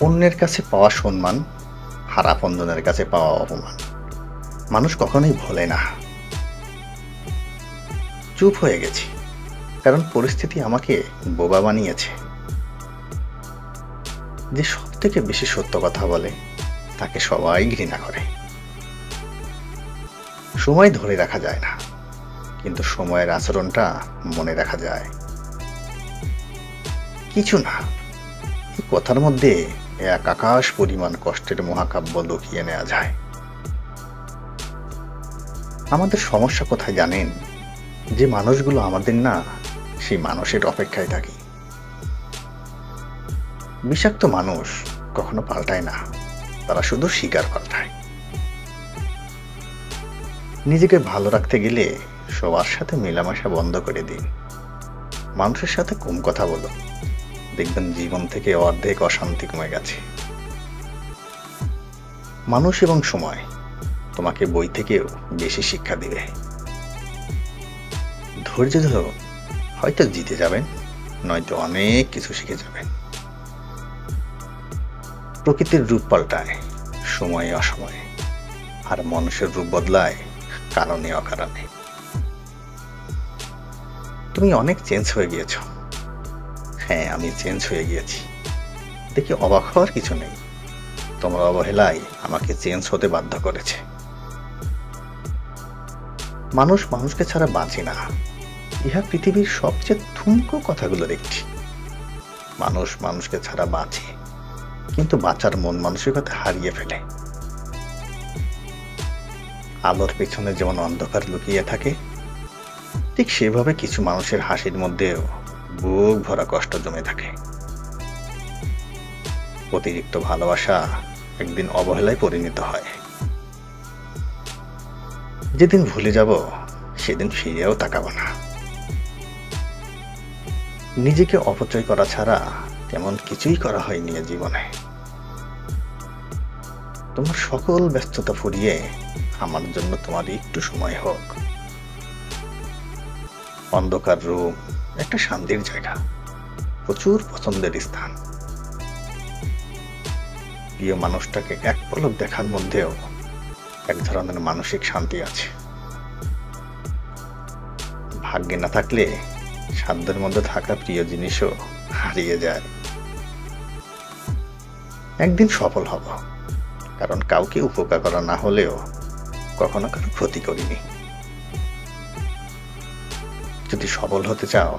অন্যের কাছে পাওয়া সম্মান আর আপনজনের কাছে পাওয়া অপমান মানুষ কখনোই ভোলে না। চুপ হয়ে গেছি, কারণ পরিস্থিতি আমাকে বোবা বানিয়েছে। যে সব থেকে বেশি সত্য কথা বলে তাকে সবাই ঘৃণা করে। সময় ধরে রাখা যায় না, কিন্তু সময়ের আচরণটা মনে রাখা যায়। কিছু না, এই কথার মধ্যে এক আকাশ পরিমাণ কষ্টের মহাকাব্য লুকিয়ে নেওয়া যায়। আমাদের সমস্যা কোথায় জানেন? যে মানুষগুলো আমাদের না, সেই মানুষের অপেক্ষায় থাকি। বিষাক্ত মানুষ কখনো পাল্টায় না, তারা শুধু শিকার পাল্টায়। নিজেকে ভালো রাখতে গেলে সবার সাথে মেলামেশা বন্ধ করে দিন। মানুষের সাথে কম কথা বলো, দেখবেন জীবন থেকে অর্ধেক অশান্তি কমে গেছে। মানুষ এবং সময় তোমাকে বই থেকেও বেশি শিক্ষা দিবে। ধৈর্য ধরো, হয়তো জিতে যাবেন, নয়তো অনেক কিছু শিখে যাবেন। প্রকৃতির রূপ পাল্টায় সময়ে অসময়ে, আর মানুষের রূপ বদলায় কারণে অকারণে। তুমি অনেক চেঞ্জ হয়ে গিয়েছ। হ্যাঁ, আমি চেঞ্জ হয়ে গিয়েছি। দেখি অবাক হওয়ার কিছু নেই। তোমার অবহেলায় আমাকে চেঞ্জ হতে বাধ্য করেছে। মানুষ মানুষকে ছাড়া বাঁচে না, ইহা পৃথিবীর সবচেয়ে ঠুনকো কথাগুলোর একটি। মানুষ মানুষকে ছাড়া বাঁচে, কিন্তু বাঁচার মন মানসিকতা হারিয়ে ফেলে। আলোর পেছনে যেমন অন্ধকার লুকিয়ে থাকে, ঠিক সেভাবে কিছু মানুষের হাসির মধ্যেও বুক ভরা কষ্ট জমে থাকে। অতিরিক্ত ভালোবাসা একদিন অবহেলায় পরিণত হয়। যেদিন ভুলে যাব, সেদিন ফিরেও তাকাবো না। নিজেকে অপচয় করা ছাড়া তেমন কিছুই করা হয়নি জীবনে। তোমার সকল ব্যস্ততা ফুরিয়ে আমার জন্য তোমার একটু সময় হোক। অন্ধকার রুম একটা শান্তির জায়গা, প্রচুর পছন্দের স্থান। প্রিয় মানুষটাকে এক পলক দেখার মধ্যেও এক ধরনের মানসিক শান্তি আছে। ভাগ্যে না থাকলে সাধ্যের মধ্যে থাকা প্রিয় জিনিসও হারিয়ে যায়। একদিন সফল হব, কারণ কাউকে উপকার করা না হলেও কখনো কারো ক্ষতি করিনি। যদি সফল হতে চাও,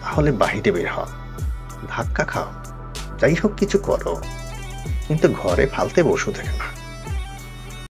তাহলে বাহিরে বের হও, ধাক্কা খাও, যাই হোক কিছু করো, কিন্তু ঘরে ফালতে বসে থেকে না।